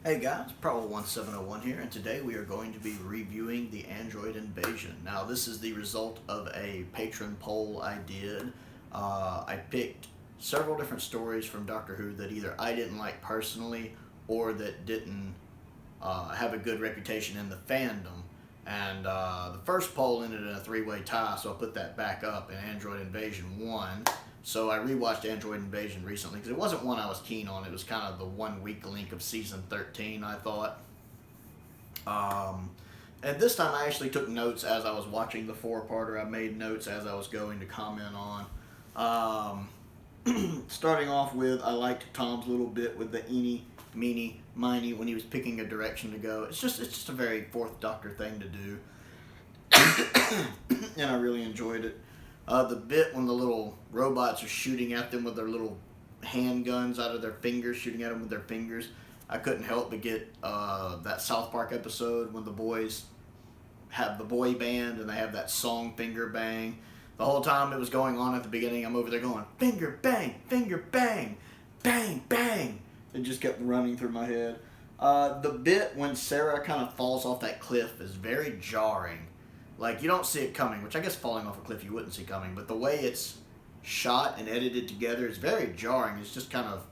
Hey guys, Prowl1701 here, and today we are going to be reviewing the Android Invasion. Now, this is the result of a patron poll I did. I picked several different stories from Doctor Who that either I didn't like personally or that didn't have a good reputation in the fandom. And the first poll ended in a three-way tie, so I put that back up, and Android Invasion won. So I rewatched Android Invasion recently because it wasn't one I was keen on. It was kind of the 1 week link of season 13, I thought. And this time I actually took notes as I was watching the four-parter. I made notes as I was going to comment on. Starting off with, I liked Tom's little bit with the eeny, meeny, miny when he was picking a direction to go. It's just a very Fourth Doctor thing to do, and I really enjoyed it. The bit when the little robots are shooting at them with their little handguns out of their fingers, shooting at them with their fingers. I couldn't help but get that South Park episode when the boys have the boy band and they have that song Finger Bang. The whole time it was going on at the beginning, I'm over there going, finger bang, bang, bang. It just kept running through my head. The bit when Sarah kind of falls off that cliff is very jarring. Like, you don't see it coming, which I guess falling off a cliff you wouldn't see coming, but the way it's shot and edited together is very jarring. It's just kind of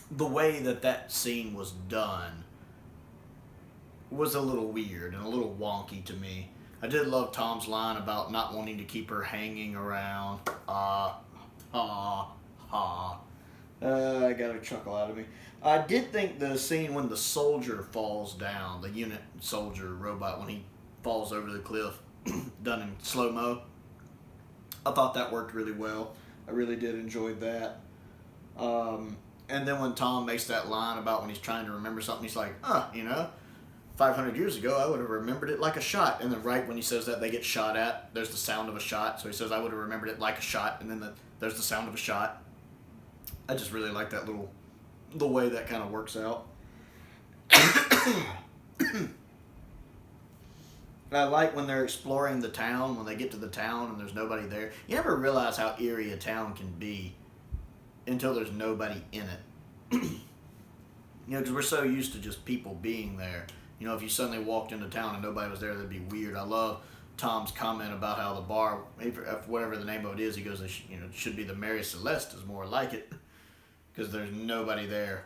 the way that scene was done was a little weird and a little wonky to me. I did love Tom's line about not wanting to keep her hanging around. Ha. I got a chuckle out of me. I did think the scene when the soldier falls down, the unit soldier robot, when he falls over the cliff, done in slow-mo, I thought that worked really well. I really did enjoy that. And then when Tom makes that line about when he's trying to remember something, he's like, 500 years ago, I would have remembered it like a shot. And then right when he says that, they get shot at. There's the sound of a shot. So he says, I would have remembered it like a shot. And then there's the sound of a shot. I just really like that the way that kind of works out. I like when they're exploring the town, when they get to the town and there's nobody there. You never realize how eerie a town can be until there's nobody in it. Because we're so used to just people being there. If you suddenly walked into town and nobody was there, that'd be weird. I love Tom's comment about how the bar, whatever the name of it is, he goes, it should be the Mary Celeste is more like it, because there's nobody there.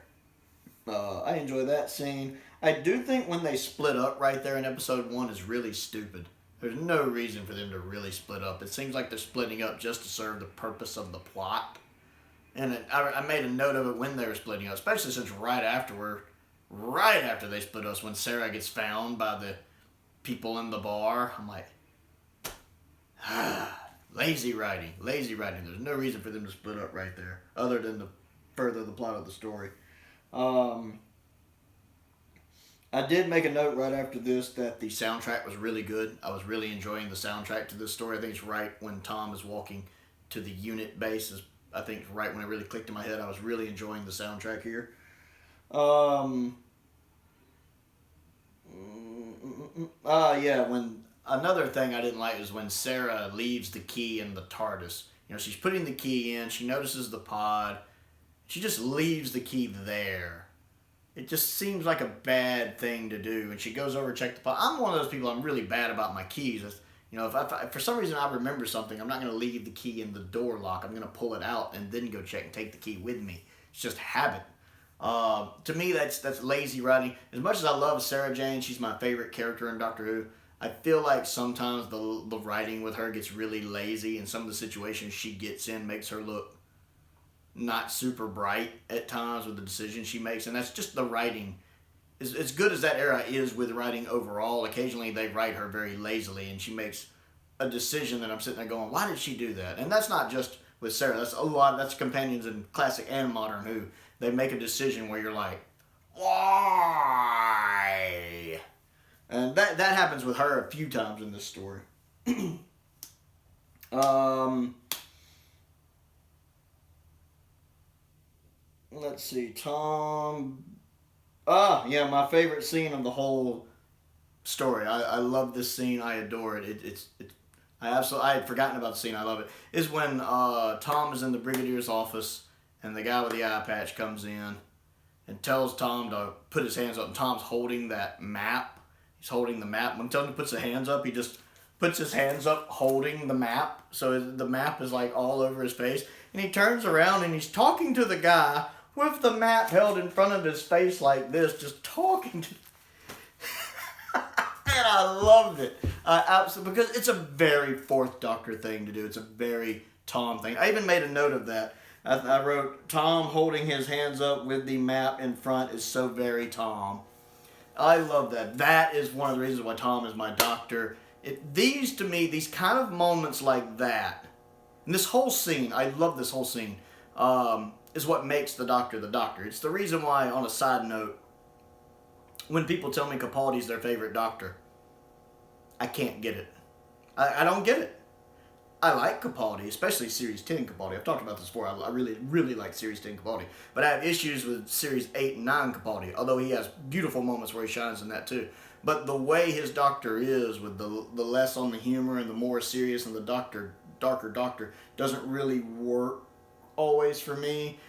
I enjoy that scene. I do think when they split up right there in episode 1 is really stupid. There's no reason for them to really split up. It seems like they're splitting up just to serve the purpose of the plot. And I made a note of it when they were splitting up, especially since right after they split us, when Sarah gets found by the people in the bar, I'm like, lazy writing. There's no reason for them to split up right there, other than to further the plot of the story. I did make a note right after this that the soundtrack was really good. I was really enjoying the soundtrack to this story. I think it's right when Tom is walking to the unit base. I think it's right when it really clicked in my head. I was really enjoying the soundtrack here. When another thing I didn't like is when Sarah leaves the key in the TARDIS. She's putting the key in. She notices the pod. She just leaves the key there. It just seems like a bad thing to do. And she goes over to check the pod. I'm one of those people, I'm really bad about my keys. If for some reason I remember something, I'm not going to leave the key in the door lock. I'm going to pull it out and then go check and take the key with me. It's just habit. To me, that's lazy writing. As much as I love Sarah Jane, she's my favorite character in Doctor Who, I feel like sometimes the writing with her gets really lazy, and some of the situations she gets in makes her look not super bright at times with the decisions she makes, and that's just the writing. As good as that era is with writing overall, occasionally they write her very lazily, and she makes a decision that I'm sitting there going, why did she do that? And that's not just with Sarah. That's companions in classic and modern Who. They make a decision where you're like, why? And that happens with her a few times in this story. Let's see, Tom. My favorite scene of the whole story. I love this scene. I adore it. I had forgotten about the scene. I love it. Is when Tom is in the brigadier's office and the guy with the eye patch comes in and tells Tom to put his hands up. And Tom's holding that map. He's holding the map. When Tony puts the hands up, he just puts his hands up holding the map. So the map is like all over his face. And he turns around and he's talking to the guy with the map held in front of his face like this, just talking to. And I loved it. Absolutely, because it's a very Fourth Doctor thing to do. It's a very Tom thing. I even made a note of that. I wrote, Tom holding his hands up with the map in front is so very Tom. I love that. That is one of the reasons why Tom is my doctor. These, to me, these kind of moments like that, and this whole scene, I love this whole scene, is what makes the Doctor the Doctor. It's the reason why, on a side note, when people tell me Capaldi's their favorite Doctor, I can't get it. I don't get it. I like Capaldi, especially Series 10 Capaldi. I've talked about this before. I really, really like Series 10 Capaldi. But I have issues with Series 8 and 9 Capaldi, although he has beautiful moments where he shines in that too. But the way his Doctor is, with the less on the humor and the more serious and the darker Doctor, doesn't really work always for me.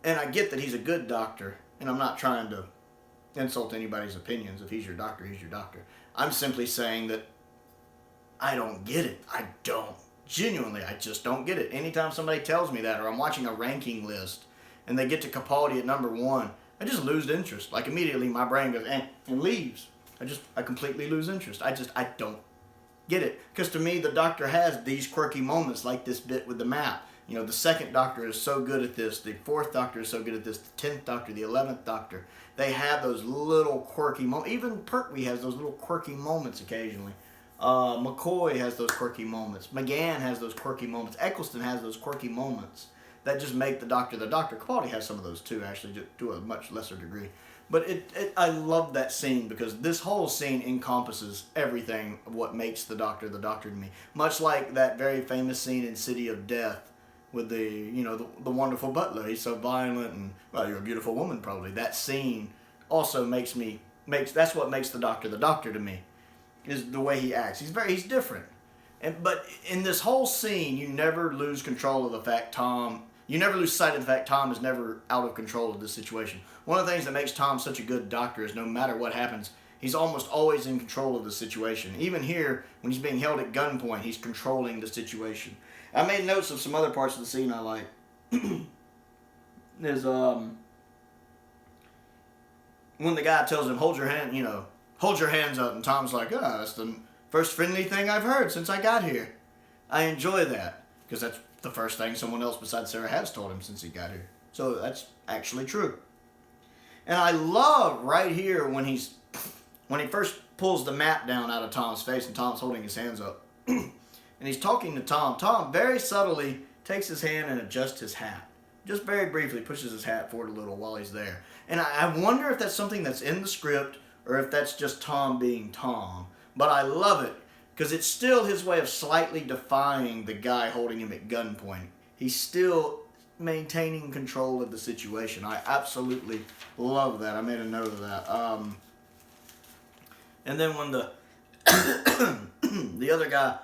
And I get that he's a good Doctor, and I'm not trying to insult anybody's opinions. If he's your Doctor, he's your Doctor. I'm simply saying that I don't get it. I don't. Genuinely, I just don't get it. Anytime somebody tells me that, or I'm watching a ranking list, and they get to Capaldi at number 1, I just lose interest. Like, immediately my brain goes, and leaves. I completely lose interest. I don't get it. Because to me, the Doctor has these quirky moments, like this bit with the map. You know, the second Doctor is so good at this. The fourth Doctor is so good at this. The 10th Doctor, the 11th Doctor. They have those little quirky moments. Even Pertwee has those little quirky moments occasionally. McCoy has those quirky moments. McGann has those quirky moments. Eccleston has those quirky moments that just make the Doctor the Doctor. Capaldi has some of those too, actually, to a much lesser degree. But I love that scene because this whole scene encompasses everything of what makes the Doctor to me. Much like that very famous scene in City of Death with the wonderful butler. He's so violent and, well, you're a beautiful woman probably. That scene also that's what makes the Doctor to me, is the way he acts. He's different. But in this whole scene, you never lose control of the fact you never lose sight of the fact Tom is never out of control of this situation. One of the things that makes Tom such a good Doctor is no matter what happens, he's almost always in control of the situation. Even here, when he's being held at gunpoint, he's controlling the situation. I made notes of some other parts of the scene I like. There's, when the guy tells him, hold your hands up, and Tom's like, that's the first friendly thing I've heard since I got here. I enjoy that, because that's the first thing someone else besides Sarah has told him since he got here. So that's actually true. And I love right here when he first pulls the map down out of Tom's face and Tom's holding his hands up. And he's talking to Tom. Tom very subtly takes his hand and adjusts his hat. Just very briefly pushes his hat forward a little while he's there. And I wonder if that's something that's in the script or if that's just Tom being Tom. But I love it because it's still his way of slightly defying the guy holding him at gunpoint. He's still maintaining control of the situation. I absolutely love that. I made a note of that. And then when the other guy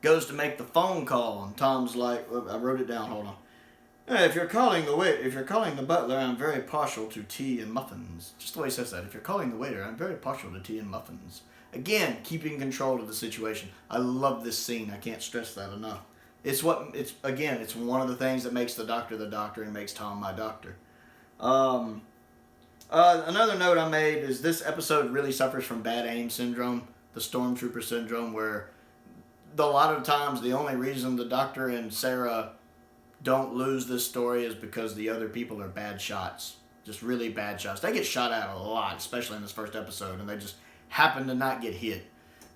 goes to make the phone call, and Tom's like, I wrote it down, hold on. Hey, if you're calling the butler, I'm very partial to tea and muffins. Just the way he says that. If you're calling the waiter, I'm very partial to tea and muffins. Again, keeping control of the situation. I love this scene. I can't stress that enough. It's one of the things that makes the Doctor and makes Tom my Doctor. Another note I made is this episode really suffers from bad aim syndrome, the Stormtrooper syndrome, where a lot of times the only reason the Doctor and Sarah don't lose this story is because the other people are bad shots. Just really bad shots. They get shot at a lot, especially in this first episode, and they just happen to not get hit.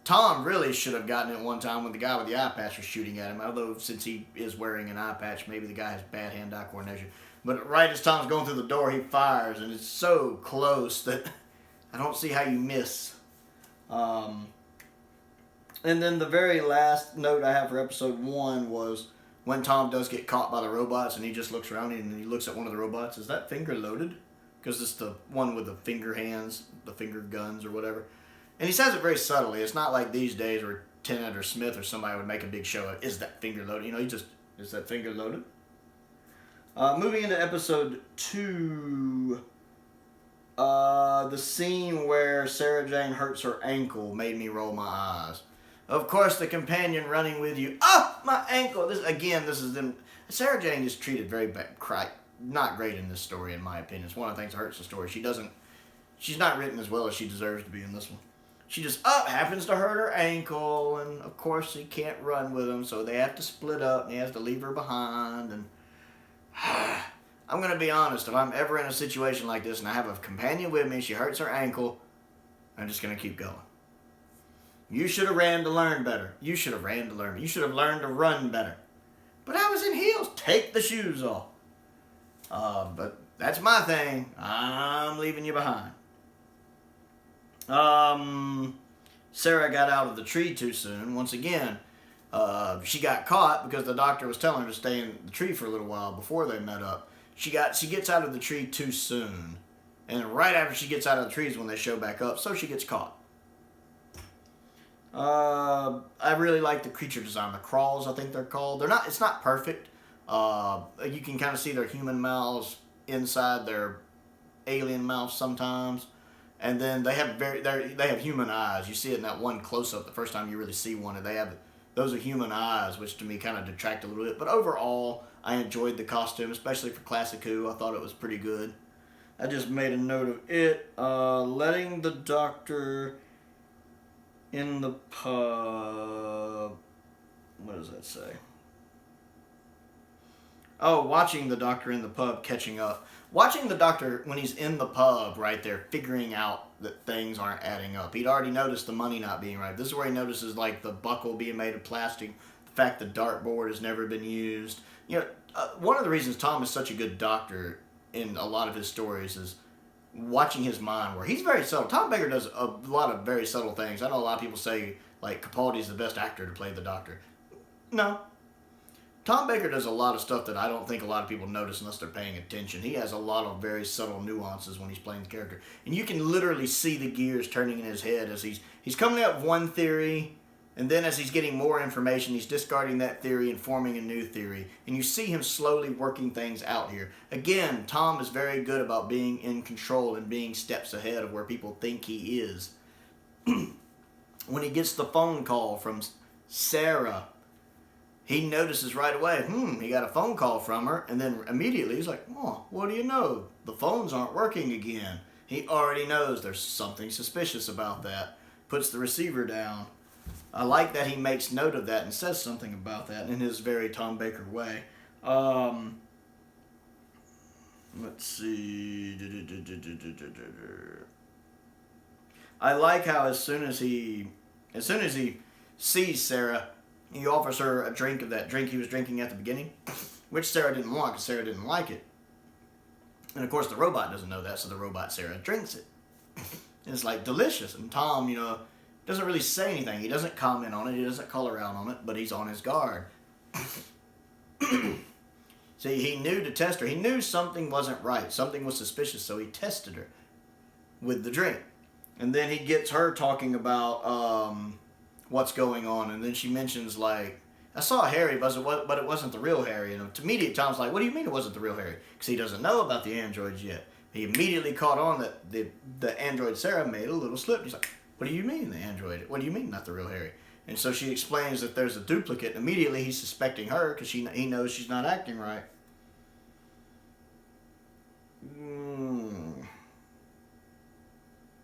Tom really should have gotten it one time when the guy with the eye patch was shooting at him, although since he is wearing an eye patch, maybe the guy has bad hand-eye coordination. But right as Tom's going through the door, he fires, and it's so close that I don't see how you miss. And then the very last note I have for episode 1 was when Tom does get caught by the robots and he just looks around and he looks at one of the robots. Is that finger loaded? Because it's the one with the finger hands, the finger guns or whatever. And he says it very subtly. It's not like these days where Tennant or Smith or somebody would make a big show of, is that finger loaded? Is that finger loaded? Moving into episode 2, the scene where Sarah Jane hurts her ankle made me roll my eyes. Of course, the companion running with you. Oh, my ankle! This is them. Sarah Jane is treated very bad, not great in this story, in my opinion. It's one of the things that hurts the story. She's not written as well as she deserves to be in this one. She just happens to hurt her ankle, and of course he can't run with him, so they have to split up, and he has to leave her behind. And I'm gonna be honest, if I'm ever in a situation like this and I have a companion with me, she hurts her ankle, I'm just gonna keep going. You should have ran to learn better. You should have ran to learn. You should have learned to run better. But I was in heels. Take the shoes off. But that's my thing. I'm leaving you behind. Sarah got out of the tree too soon. Once again, she got caught because the doctor was telling her to stay in the tree for a little while before they met up. She gets out of the tree too soon. And right after she gets out of the tree is when they show back up, so she gets caught. I really like the creature design. The crawls, I think they're called. It's not perfect. You can kind of see their human mouths inside their alien mouths sometimes. And then they have human eyes. You see it in that one close-up the first time you really see one, and those are human eyes, which to me kind of detract a little bit. But overall, I enjoyed the costume, especially for Classic Who. I thought it was pretty good. I just made a note of it. Letting the Doctor in the pub. What does that say? Oh, watching the Doctor in the pub catching up. Watching the Doctor when he's in the pub right there, figuring out that things aren't adding up. He'd already noticed the money not being right. This is where he notices like the buckle being made of plastic, the fact the dartboard has never been used. You know, one of the reasons Tom is such a good Doctor in a lot of his stories is watching his mind work. He's very subtle. Tom Baker does a lot of very subtle things. I know a lot of people say like Capaldi's the best actor to play the Doctor. No. Tom Baker does a lot of stuff that I don't think a lot of people notice unless they're paying attention. He has a lot of very subtle nuances when he's playing the character. And you can literally see the gears turning in his head as he's coming up with one theory, and then as he's getting more information, he's discarding that theory and forming a new theory. And you see him slowly working things out here. Again, Tom is very good about being in control and being steps ahead of where people think he is. When he gets the phone call from Sarah, he notices right away, he got a phone call from her, and then immediately he's like, oh, what do you know? The phones aren't working again. He already knows there's something suspicious about that. Puts the receiver down. I like that he makes note of that and says something about that in his very Tom Baker way. Let's see. I like how as soon as he sees Sarah, he offers her a drink of that drink he was drinking at the beginning, which Sarah didn't want because Sarah didn't like it. And of course the robot doesn't know that, so the robot Sarah drinks it. And it's like delicious. And Tom, doesn't really say anything. He doesn't comment on it. He doesn't call her out on it, but he's on his guard. See, he knew to test her. He knew something wasn't right. Something was suspicious, so he tested her with the drink. And then he gets her talking about what's going on, and then she mentions, like, I saw Harry, but it wasn't the real Harry. And immediately Tom's like, what do you mean it wasn't the real Harry? Because he doesn't know about the androids yet. He immediately caught on that the android Sarah made a little slip. He's like, what do you mean the android? What do you mean not the real Harry? And so she explains that there's a duplicate. Immediately he's suspecting her because he knows she's not acting right.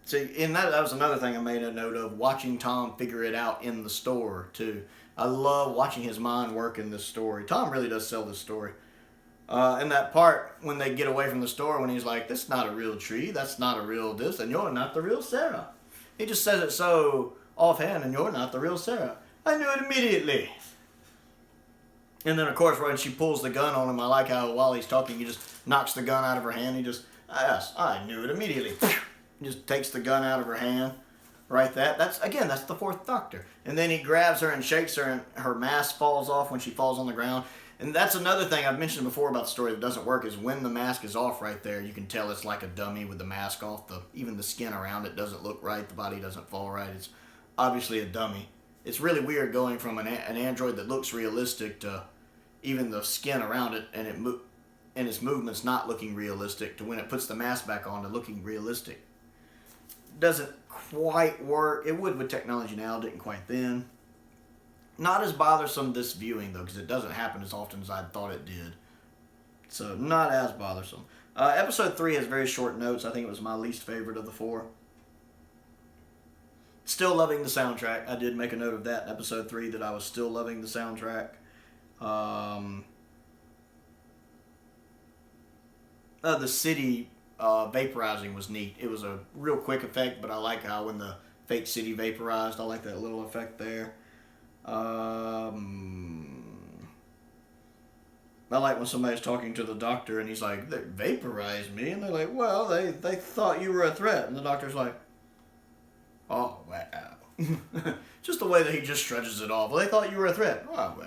See, and that was another thing I made a note of, watching Tom figure it out in the store, too. I love watching his mind work in this story. Tom really does sell this story. In that part, when they get away from the store, when he's like, this is not a real tree, that's not a real this, and you're not the real Sarah. He just says it so offhand, and you're not the real Sarah. I knew it immediately. And then, of course, when she pulls the gun on him, I like how while he's talking, he just knocks the gun out of her hand. Yes, I knew it immediately. He just takes the gun out of her hand. Right, that's the fourth Doctor. And then he grabs her and shakes her, and her mask falls off when she falls on the ground. And that's another thing I've mentioned before about the story that doesn't work, is when the mask is off right there, you can tell it's like a dummy with the mask off. Even the skin around it doesn't look right. The body doesn't fall right. It's obviously a dummy. It's really weird going from an android that looks realistic to even the skin around it and its movements not looking realistic to when it puts the mask back on to looking realistic. Doesn't quite work. It would with technology now, didn't quite then. Not as bothersome this viewing, though, because it doesn't happen as often as I thought it did. So, not as bothersome. Episode 3 has very short notes. I think it was my least favorite of the 4. Still loving the soundtrack. I did make a note of that in episode 3 that I was still loving the soundtrack. The city vaporizing was neat. It was a real quick effect, but I like how when the fake city vaporized, I like that little effect there. I like when somebody's talking to the doctor and he's like, they vaporized me, and they're like, well, they thought you were a threat, and the doctor's like, oh, wow. Just the way that he just stretches it off. Well, they thought you were a threat. Oh, wow.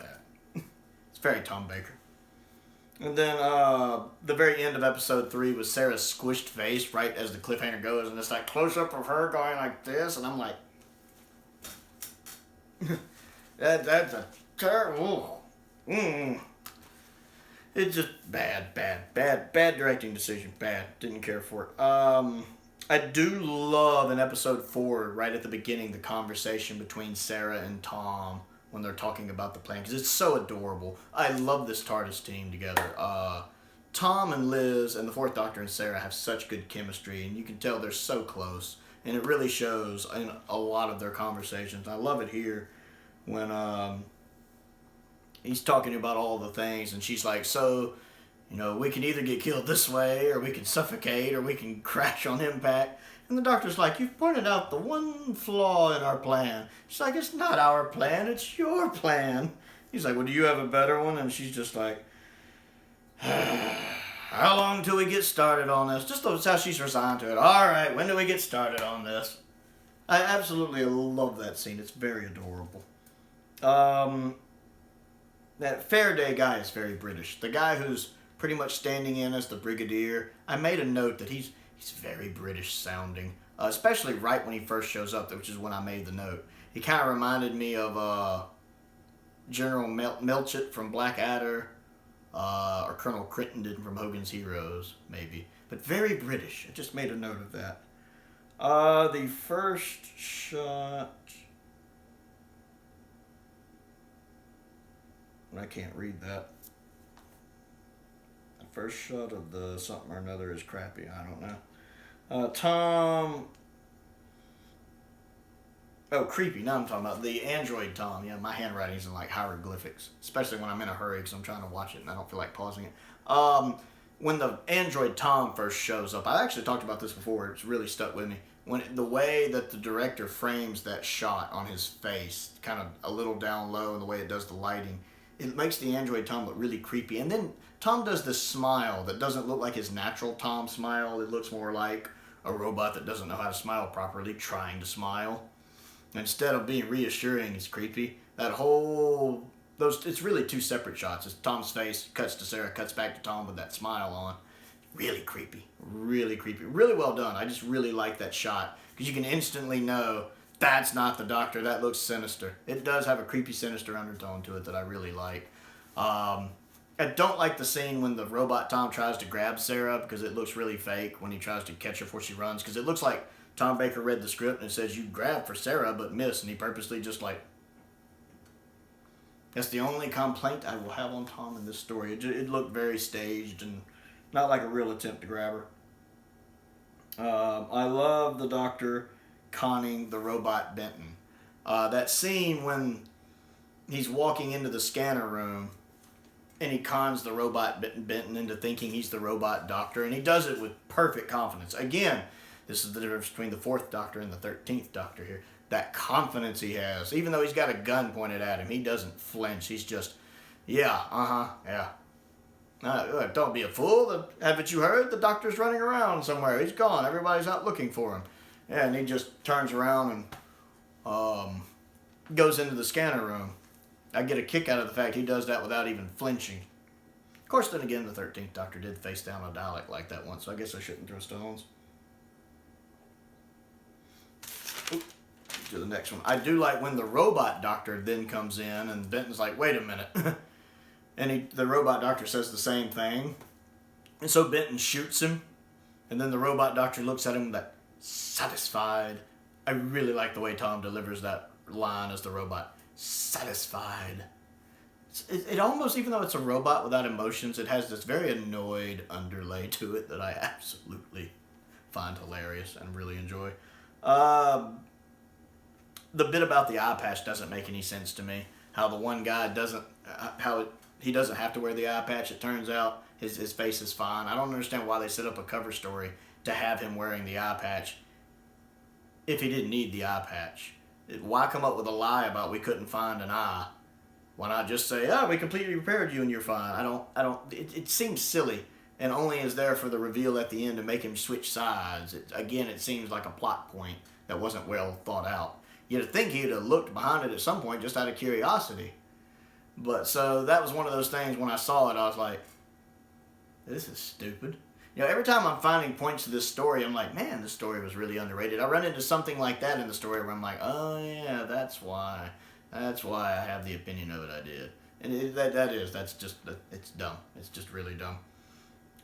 It's very Tom Baker. And then the very end of episode 3 was Sarah's squished face right as the cliffhanger goes, and it's like close-up of her going like this, and I'm like, that's a terrible. It's just bad directing decision. Bad. Didn't care for it. I do love in episode 4, right at the beginning, the conversation between Sarah and Tom when they're talking about the plan, because it's so adorable. I love this TARDIS team together. Tom and Liz and the 4th Doctor and Sarah have such good chemistry, and you can tell they're so close, and it really shows in a lot of their conversations. I love it here when he's talking about all the things, and she's like, so, you know, we can either get killed this way, or we can suffocate, or we can crash on impact. And the doctor's like, you've pointed out the one flaw in our plan. She's like, it's not our plan, it's your plan. He's like, well, do you have a better one? And she's just like, how long till we get started on this? Just that's how she's resigned to it. All right, when do we get started on this? I absolutely love that scene. It's very adorable. That Faraday guy is very British. The guy who's pretty much standing in as the Brigadier, I made a note that he's very British sounding, especially right when he first shows up, which is when I made the note. He kind of reminded me of General Melchett from Blackadder, or Colonel Crittenden from Hogan's Heroes, maybe. But very British. I just made a note of that. The first shot... I can't read that. The first shot of the something or another is crappy. I don't know. Tom... Oh, creepy. Now I'm talking about the android Tom. Yeah, my handwriting's in like hieroglyphics, especially when I'm in a hurry because I'm trying to watch it and I don't feel like pausing it. When the android Tom first shows up, I actually talked about this before. It's really stuck with me. When the way that the director frames that shot on his face, kind of a little down low, and the way it does the lighting, it makes the android Tom look really creepy. And then Tom does this smile that doesn't look like his natural Tom smile. It looks more like a robot that doesn't know how to smile properly, trying to smile. Instead of being reassuring, it's creepy. It's really two separate shots. It's Tom's face, cuts to Sarah, cuts back to Tom with that smile on. Really creepy. Really creepy. Really well done. I just really like that shot, because you can instantly know that's not the Doctor. That looks sinister. It does have a creepy, sinister undertone to it that I really like. I don't like the scene when the robot Tom tries to grab Sarah, because it looks really fake when he tries to catch her before she runs, because it looks like Tom Baker read the script and it says you grab for Sarah but miss, and he purposely just like... That's the only complaint I will have on Tom in this story. It looked very staged and not like a real attempt to grab her. I love the Doctor conning the robot Benton. That scene when he's walking into the scanner room and he cons the robot Benton into thinking he's the robot Doctor, and he does it with perfect confidence. Again, this is the difference between the 4th Doctor and the 13th Doctor here. That confidence he has. Even though he's got a gun pointed at him, he doesn't flinch. He's just, yeah. Don't be a fool. Haven't you heard? The Doctor's running around somewhere. He's gone. Everybody's out looking for him. Yeah, and he just turns around and goes into the scanner room. I get a kick out of the fact he does that without even flinching. Of course, then again, the 13th Doctor did face down a Dalek like that once, so I guess I shouldn't throw stones. To the next one. I do like when the robot Doctor then comes in and Benton's like, wait a minute. And the robot Doctor says the same thing. And so Benton shoots him. And then the robot Doctor looks at him with that satisfied. I really like the way Tom delivers that line as the robot. Satisfied. It almost, even though it's a robot without emotions, it has this very annoyed underlay to it that I absolutely find hilarious and really enjoy. The bit about the eye patch doesn't make any sense to me. How the one guy doesn't, he doesn't have to wear the eye patch. It turns out his face is fine. I don't understand why they set up a cover story to have him wearing the eye patch if he didn't need the eye patch. Why come up with a lie about we couldn't find an eye? Why not just say, oh, we completely repaired you and you're fine? It seems silly and only is there for the reveal at the end to make him switch sides. It seems like a plot point that wasn't well thought out. You'd think he'd have looked behind it at some point just out of curiosity. But so that was one of those things when I saw it, I was like, this is stupid. Every time I'm finding points to this story, I'm like, man, this story was really underrated. I run into something like that in the story where I'm like, oh yeah, that's why I have the opinion of it I did. And it's dumb. It's just really dumb.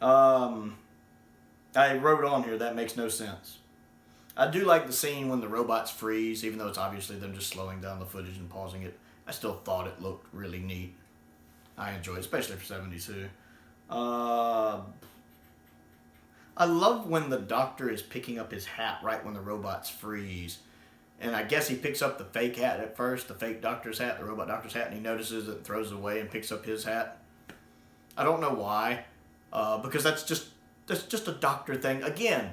I wrote on here, that makes no sense. I do like the scene when the robots freeze, even though it's obviously them just slowing down the footage and pausing it. I still thought it looked really neat. I enjoy it, especially for 72. I love when the doctor is picking up his hat right when the robots freeze. And I guess he picks up the fake hat at first, the fake doctor's hat, the robot doctor's hat, and he notices it, throws it away, and picks up his hat. I don't know why, because that's just a doctor thing. Again,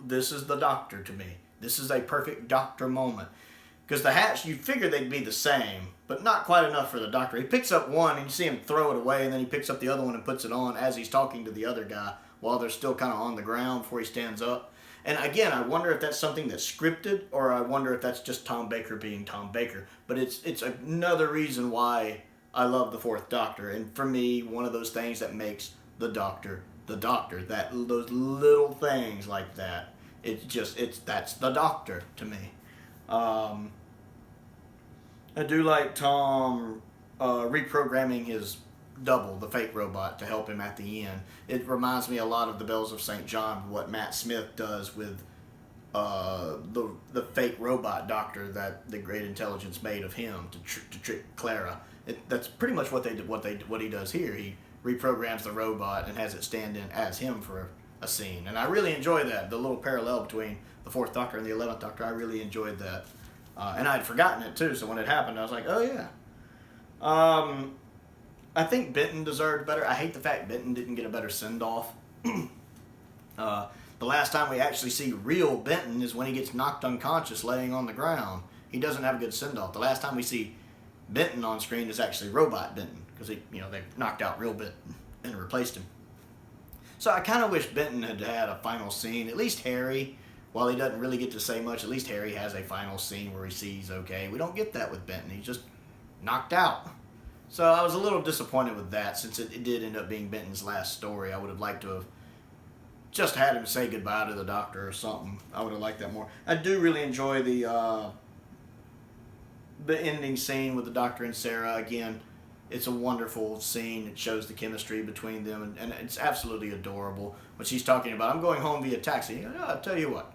this is the doctor to me. This is a perfect doctor moment. Because the hats, you figure they'd be the same, but not quite enough for the doctor. He picks up one, and you see him throw it away, and then he picks up the other one and puts it on as he's talking to the other guy while they're still kind of on the ground before he stands up. And again, I wonder if that's something that's scripted, or I wonder if that's just Tom Baker being Tom Baker. But it's another reason why I love the Fourth Doctor. And for me, one of those things that makes the Doctor, those little things like that, that's the Doctor to me. I do like Tom reprogramming his double, the fake robot, to help him at the end. It reminds me a lot of the Bells of St. John, what Matt Smith does with the fake robot doctor that the Great Intelligence made of him to trick Clara. That's pretty much what he does here. He reprograms the robot and has it stand in as him for a scene, and I really enjoy that. The little parallel between the Fourth Doctor and the 11th Doctor, I really enjoyed that, and I'd forgotten it too. So when it happened, I was like, oh yeah. I think Benton deserved better. I hate the fact Benton didn't get a better send-off. The last time we actually see real Benton is when he gets knocked unconscious laying on the ground. He doesn't have a good send-off. The last time we see Benton on screen is actually Robot Benton, because they knocked out real Benton and replaced him. So I kind of wish Benton had had a final scene. At least Harry, while he doesn't really get to say much, at least Harry has a final scene where he sees, okay, we don't get that with Benton. He's just knocked out. So I was a little disappointed with that, since it did end up being Benton's last story. I would have liked to have just had him say goodbye to the Doctor or something. I would have liked that more. I do really enjoy the ending scene with the Doctor and Sarah. Again, it's a wonderful scene. It shows the chemistry between them, and it's absolutely adorable. When she's talking about, I'm going home via taxi. I'll tell you what,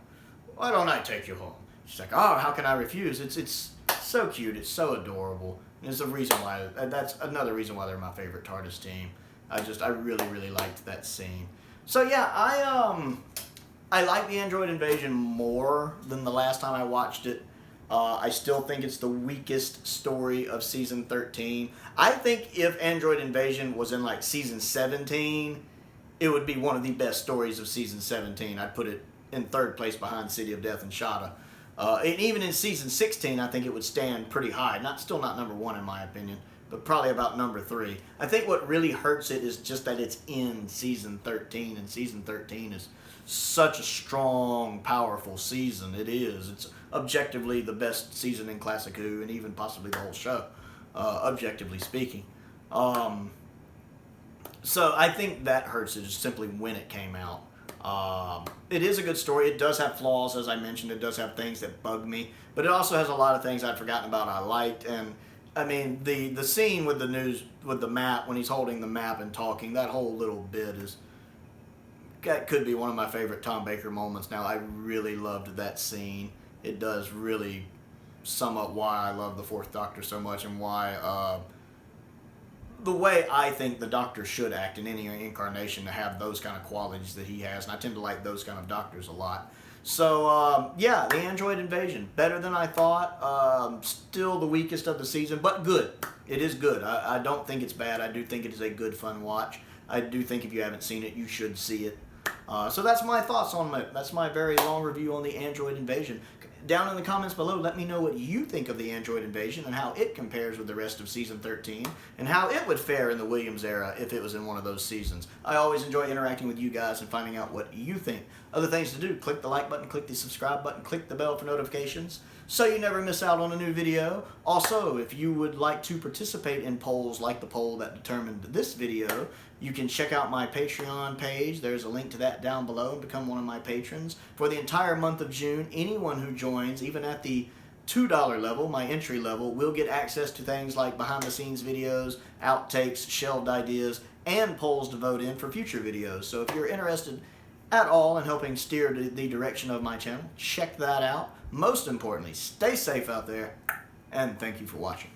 why don't I take you home? She's like, oh, how can I refuse? It's so cute. It's so adorable. And there's a reason why. That's another reason why they're my favorite TARDIS team. I really, really liked that scene. So yeah, I like the Android Invasion more than the last time I watched it. I still think it's the weakest story of season 13. I think if Android Invasion was in like season 17, it would be one of the best stories of season 17. I'd put it in third place behind City of Death and Shada. And even in season 16, I think it would stand pretty high. Still not number one in my opinion, but probably about number 3. I think what really hurts it is just that it's in season 13, and season 13 is such a strong, powerful season. It is. It's objectively the best season in Classic Who, and even possibly the whole show, objectively speaking. So I think that hurts it, just simply when it came out. It is a good story. It does have flaws, as I mentioned. It does have things that bug me, but it also has a lot of things I'd forgotten about I liked. And I mean, the scene with the map, when he's holding the map and talking, that whole little bit is that could be one of my favorite Tom Baker moments. Now, I really loved that scene. It does really sum up why I love the Fourth Doctor so much, and why the way I think the Doctor should act in any incarnation, to have those kind of qualities that he has. And I tend to like those kind of Doctors a lot. So, yeah, the Android Invasion. Better than I thought. Still the weakest of the season, but good. It is good. I don't think it's bad. I do think it is a good, fun watch. I do think if you haven't seen it, you should see it. So that's my thoughts on it. That's my very long review on the Android Invasion. Down in the comments below, let me know what you think of the Android Invasion and how it compares with the rest of Season 13, and how it would fare in the Williams era if it was in one of those seasons. I always enjoy interacting with you guys and finding out what you think. Other things to do: click the like button, click the subscribe button, click the bell for notifications so you never miss out on a new video. Also, if you would like to participate in polls like the poll that determined this video, you can check out my Patreon page. There's a link to that down below, and become one of my patrons. For the entire month of June, anyone who joins, even at the $2 level, my entry level, will get access to things like behind-the-scenes videos, outtakes, shelved ideas, and polls to vote in for future videos. So if you're interested at all in helping steer the direction of my channel, check that out. Most importantly, stay safe out there, and thank you for watching.